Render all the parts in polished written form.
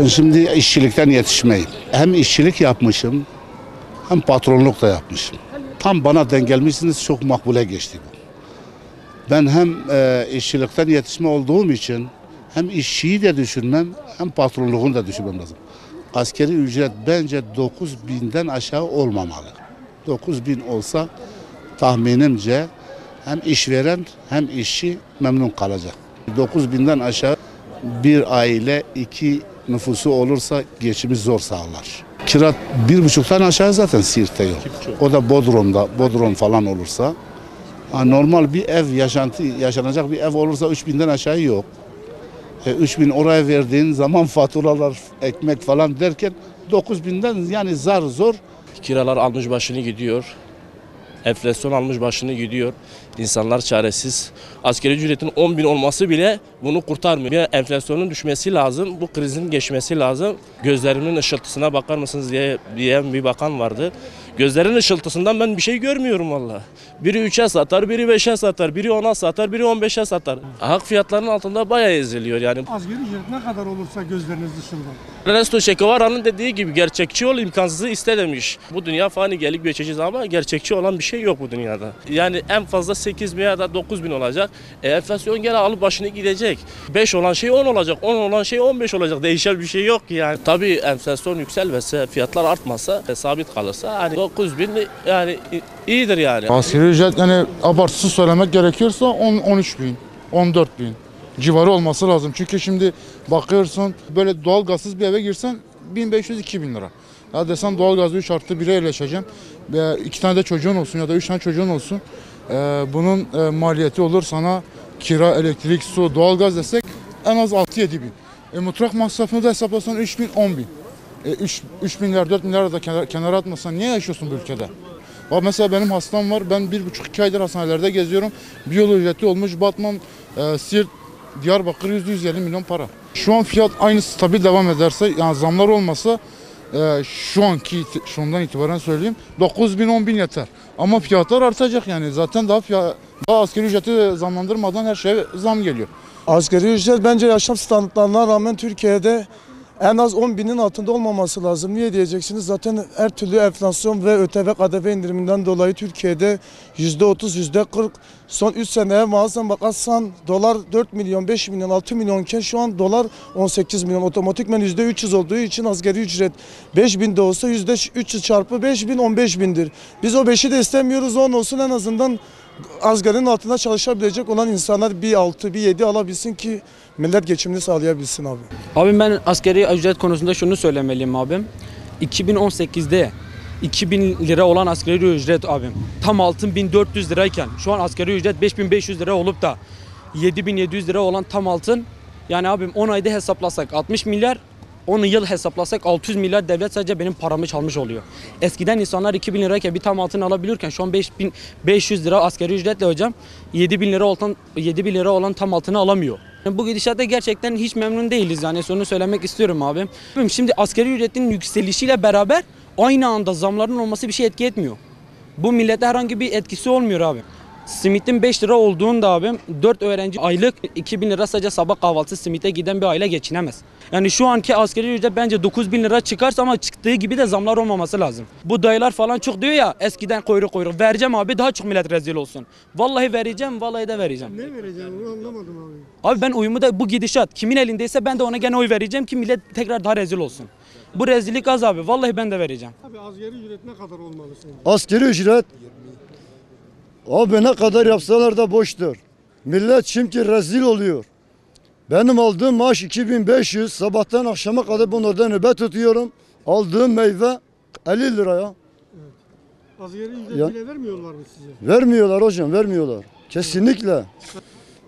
Ben şimdi işçilikten yetişmeyim. Hem işçilik yapmışım hem patronluk da yapmışım. Tam bana denk gelmişsiniz, çok makbule geçti bu. Ben hem işçilikten yetişme olduğum için hem işçiyi de düşünmem hem patronluğunu da düşünmem lazım. Askeri ücret bence 9.000'den aşağı olmamalı. 9.000 olsa tahminimce hem işveren hem işçi memnun kalacak. 9.000'den aşağı bir aile 2 nüfusu olursa geçimi zor sağlar. Kira 1,5'tan aşağı zaten Siirt'te yok. O da Bodrum falan olursa. Normal bir ev yaşanacak bir ev olursa 3.000'den aşağı yok. 3.000 oraya verdiğin zaman faturalar, ekmek falan derken 9.000'den yani zar zor. Kiralar almış başını gidiyor. Enflasyon almış başını gidiyor. İnsanlar çaresiz. Asgari ücretin 10.000 olması bile bunu kurtarmıyor. Bir enflasyonun düşmesi lazım. Bu krizin geçmesi lazım. Gözlerimin ışıltısına bakar mısınız diyen bir bakan vardı. Gözlerin ışıltısından ben bir şey görmüyorum valla. Biri 3'e satar, biri 5'e satar, biri 10'a satar, biri 15'e satar. Hak fiyatlarının altında bayağı eziliyor yani. Asgari ücret ne kadar olursa gözleriniz dışında. Ernesto Che Guevara'nın dediği gibi gerçekçi ol, imkansızı iste demiş. Bu dünya fani, gelip geçeceğiz ama gerçekçi olan bir şey yok bu dünyada. Yani en fazla 8.000 ya da 9.000 olacak. Enflasyon gene alıp başını gidecek. 5 olan şey 10 olacak, 10 olan şey 15 olacak. Değişen bir şey yok yani. Tabii enflasyon yükselmese, fiyatlar artmasa, sabit kalırsa hani 9.000 yani iyidir yani. Asgari ücret yani abartısız söylemek gerekiyorsa 13.000, 14.000 civarı olması lazım. Çünkü şimdi bakıyorsun böyle doğalgazsız bir eve girsen 1.500-2.000 lira. Ya desen doğalgazda 3+1'e yerleşeceğim. 2 tane de çocuğun olsun ya da 3 tane çocuğun olsun. Bunun maliyeti olur sana kira, elektrik, su, doğalgaz desek en az 6-7 bin. Mutfak masrafını da hesaplasan 3.000, 10.000. 3 milyar, 4 milyar da kenara atmasan niye yaşıyorsun bu ülkede? Bak mesela benim hastam var. Ben 1,5-2 aydır hastanelerde geziyorum. Bir yol ücreti olmuş Batman, Siirt, Diyarbakır 100-150 milyon para. Şu an fiyat aynı stabil devam ederse, yani zamlar olmasa şundan itibaren söyleyeyim 9.000 10.000 yeter. Ama fiyatlar artacak yani. Zaten daha asgari ücreti zamlandırmadan her şeye zam geliyor. Asgari ücret bence yaşam standartlarına rağmen Türkiye'de en az 10.000'in altında olmaması lazım. Niye diyeceksiniz? Zaten her türlü enflasyon ve ÖTV KDV indiriminden dolayı Türkiye'de %30, %40 son 3 seneye mağazdan bakarsan dolar 4 milyon, 5 milyon, 6 milyonken şu an dolar 18 milyon. Otomatikmen %300 olduğu için asgari ücret 5.000 de olsa %300 çarpı 5.000 15.000'dir. Biz o 5'i de istemiyoruz, 10 olsun en azından asgarinin altında çalışabilecek olan insanlar bir 6, bir 7 alabilsin ki millet geçimini sağlayabilsin abi. Abim ben asgari ücret konusunda şunu söylemeliyim abim. 2018'de 2.000 lira olan asgari ücret abim tam altın 1.400 lirayken şu an asgari ücret 5.500 lira olup da 7.700 lira olan tam altın yani abim 10 ayda hesaplasak 60 milyar 10 yıl hesaplasak 600 milyar devlet sadece benim paramı çalmış oluyor. Eskiden insanlar 2.000 lirayken bir tam altın alabilirken şu an 5.500 lira asgari ücretle hocam 7.000 lira olan tam altını alamıyor. Bu gidişatta gerçekten hiç memnun değiliz yani onu söylemek istiyorum abim. Şimdi asgari ücretin yükselişiyle beraber aynı anda zamların olması bir şey etki etmiyor. Bu millete herhangi bir etkisi olmuyor abi. Simitin 5 lira olduğunda abim 4 öğrenci aylık 2.000 lira sadece sabah kahvaltısı simite giden bir aile geçinemez. Yani şu anki asgari ücret bence 9.000 lira çıkarsa ama çıktığı gibi de zamlar olmaması lazım. Bu dayılar falan çok diyor ya eskiden kuyruk vereceğim abi daha çok millet rezil olsun. Vallahi vereceğim vallahi de vereceğim. Ne vereceğim onu anlamadım abi. Abi ben oyumu da bu gidişat kimin elindeyse ben de ona gene oy vereceğim ki millet tekrar daha rezil olsun. Bu rezillik az abi vallahi ben de vereceğim. Abi asgari ücret ne kadar olmalı senin? Asgari ücret abi ne kadar yapsalar da boştur. Millet şimdi rezil oluyor. Benim aldığım maaş 2.500. Sabahtan akşama kadar bunlarda nöbet tutuyorum. Aldığım meyve 50 lira ya. Evet. Asgari ücret Ya. bile vermiyorlar mı size? Vermiyorlar hocam, vermiyorlar. Kesinlikle.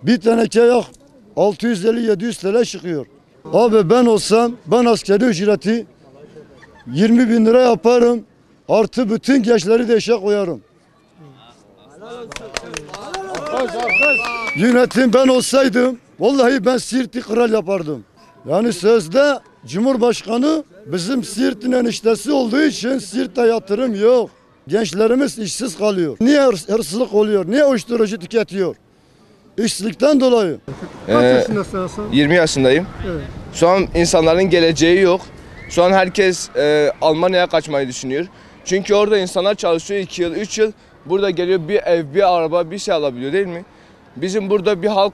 Bir teneke yak 650-700 TL çıkıyor. Abi ben olsam ben asgari ücreti 20.000 lira yaparım. Artı bütün gençleri de işe koyarım. Yönetim ben olsaydım vallahi ben Siirt'i kral yapardım. Yani sözde Cumhurbaşkanı bizim Siirt'in eniştesi olduğu için Siirt'te yatırım yok. Gençlerimiz işsiz kalıyor. Niye hırsızlık oluyor? Niye uyuşturucu tüketiyor? İşsizlikten dolayı. Kaç yaşındasın Hasan? 20 yaşındayım. Evet. Şu an insanların geleceği yok. Şu an herkes Almanya'ya kaçmayı düşünüyor. Çünkü orada insanlar çalışıyor 2 yıl, 3 yıl. Burada geliyor bir ev, bir araba, bir şey alabiliyor değil mi? Bizim burada bir halk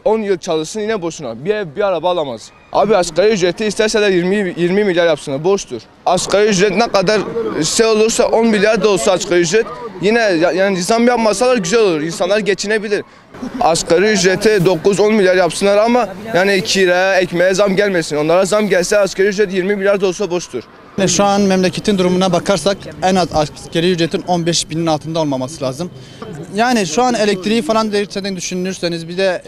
10 yıl çalışsın yine boşuna. Bir ev, bir araba alamaz. Abi asgari ücreti isterseler 20 milyar yapsınlar, boştur. Asgari ücret ne kadar şey olursa 10 milyar da olsa asgari ücret yine yani zam yapmasalar güzel olur. İnsanlar geçinebilir. Asgari ücreti 9-10 milyar yapsınlar ama yani kira, ekmeğe zam gelmesin. Onlara zam gelse asgari ücret 20 milyar da olsa boştur. Şu an memleketin durumuna bakarsak en az asgari ücretin 15 binin altında olmaması lazım. Yani şu an elektriği falan düşünürseniz bir de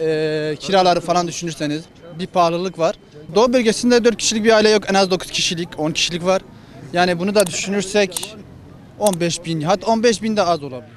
kiraları falan düşünürseniz bir pahalılık var. Doğu bölgesinde 4 kişilik bir aile yok, en az 9 kişilik 10 kişilik var. Yani bunu da düşünürsek 15 bin, hatta 15 bin de az olabilir.